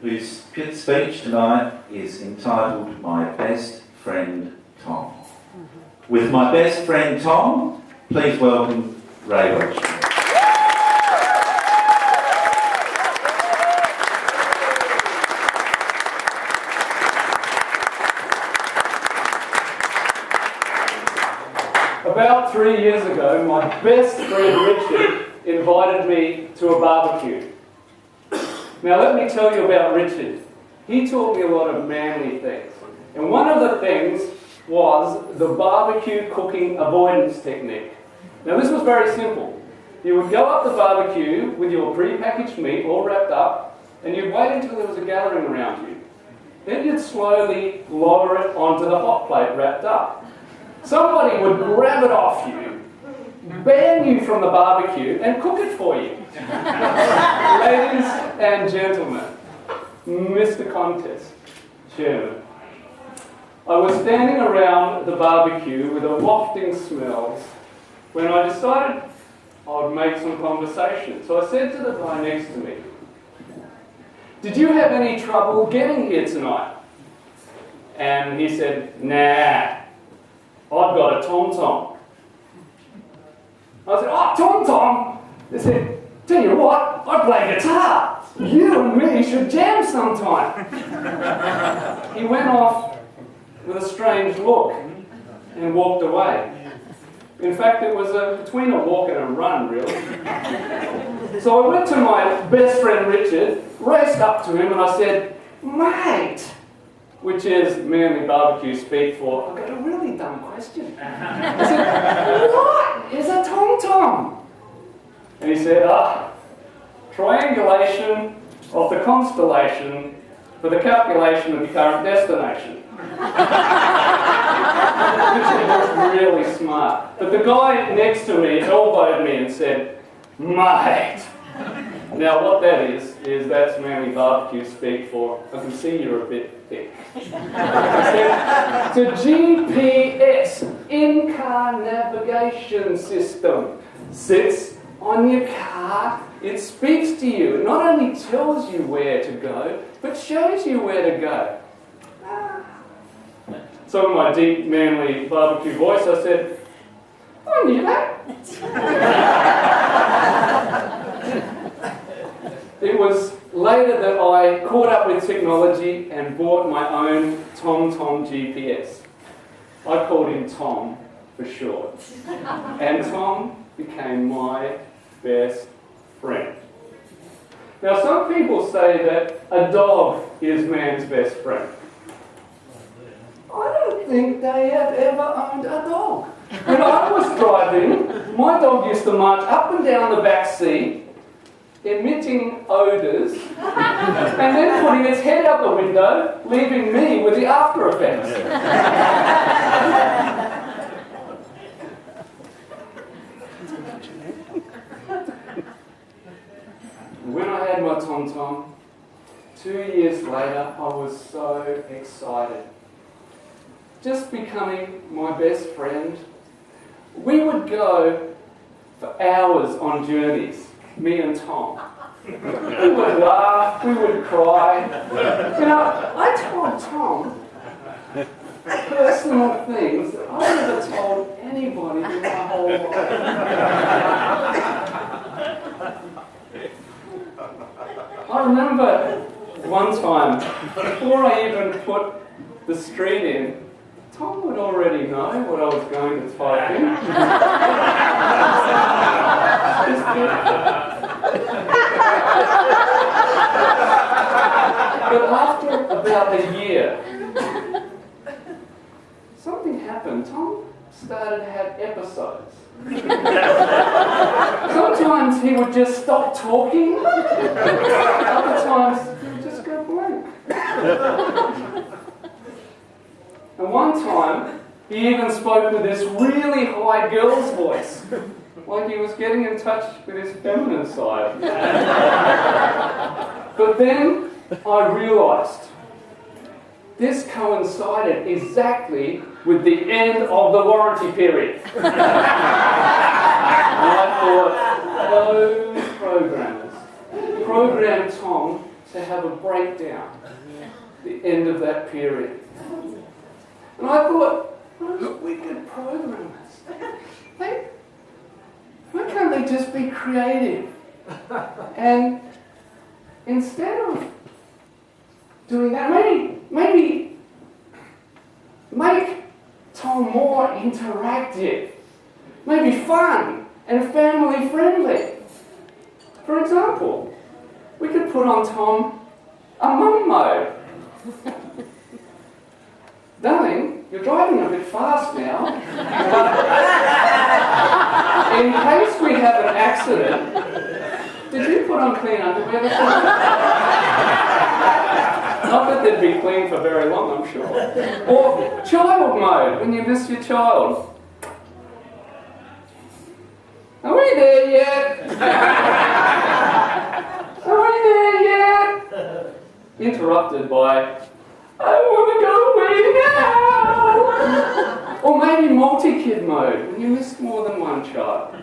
whose speech tonight is entitled My Best Friend Tom. With my best friend Tom, please welcome Ray Welchman. About 3 years ago, my best friend Richard invited me to a barbecue. Now let me tell you about Richard. He taught me a lot of manly things. And one of the things was the barbecue cooking avoidance technique. Now this was very simple. You would go up the barbecue with your pre-packaged meat all wrapped up, and you'd wait until there was a gathering around you. Then you'd slowly lower it onto the hot plate wrapped up. Somebody would grab it off you, ban you from the barbecue, and cook it for you. Ladies and gentlemen, Mr. Contest, Chairman, I was standing around the barbecue with a wafting smell when I decided I would make some conversation. So I said to the guy next to me, "Did you have any trouble getting here tonight?" And he said, "Nah, I've got a tom-tom." I said, "Oh, tom-tom?" They said, "Tell you what, I play guitar. You and me should jam sometime." He went off with a strange look and walked away. In fact, it was between a walk and a run, really. So I went to my best friend Richard, raced up to him and I said, "Mate," which is manly barbecue speak for, "I've got a really dumb question." I said, "What is a tom-tom?" And he said, "Triangulation of the constellation for the calculation of your current destination." Richard was really smart. But the guy next to me elbowed me and said, "Mate." Now what that is that's manly barbecue speak for, "I can see you're a bit thick." It's a GPS, in-car navigation system. Sits on your car, it speaks to you. It not only tells you where to go, but shows you where to go. So in my deep, manly barbecue voice, I said, "I knew that." It was later that I caught up with technology and bought my own TomTom GPS. I called him Tom for short. And Tom became my best friend. Now some people say that a dog is man's best friend. I don't think they have ever owned a dog. When I was driving, my dog used to march up and down the back seat, emitting odours, and then putting its head out the window, leaving me with the after effects. When I had my tom-tom, 2 years later, I was so excited. Just becoming my best friend. We would go for hours on journeys, me and Tom. We would laugh, we would cry. You know, I told Tom personal things that I never told anybody in my whole life. I remember one time, before I even put the street in, Tom would already know what I was going to type in. But after about a year, something happened. Tom started to have episodes. Sometimes he would just stop talking. Other times he would just go blank. And one time, he even spoke with this really high girl's voice, like he was getting in touch with his feminine side. But then I realised this coincided exactly with the end of the warranty period. And I thought, those programmers programmed Tom to have a breakdown at the end of that period. And I thought, those wicked programmers, why can't they just be creative? And instead of doing that, maybe make Tom more interactive, maybe fun and family friendly. For example, we could put on Tom a mum mode. Darling, you're driving a bit fast now. In case we have an accident, did you put on clean underwear this morning? Not that they'd be clean for very long, I'm sure. Or child mode, when you miss your child. Are we there yet? Are we there yet? Interrupted by, I want to go away now! Or maybe multi-kid mode, when you missed more than one child.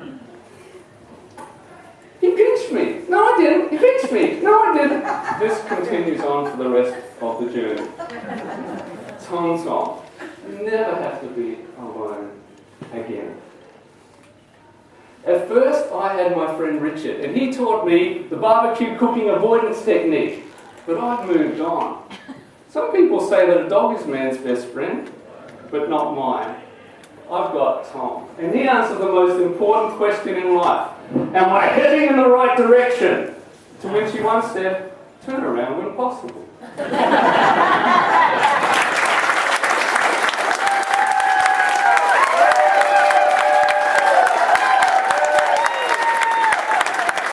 He pinched me. No, I didn't. He pinched me. No, I didn't. This continues on for the rest of the journey. Tom. You never have to be alone again. At first, I had my friend Richard, and he taught me the barbecue cooking avoidance technique. But I've moved on. Some people say that a dog is man's best friend, but not mine. I've got Tom, and he answers the most important question in life. Am I heading in the right direction? To which he once said, turn around when possible.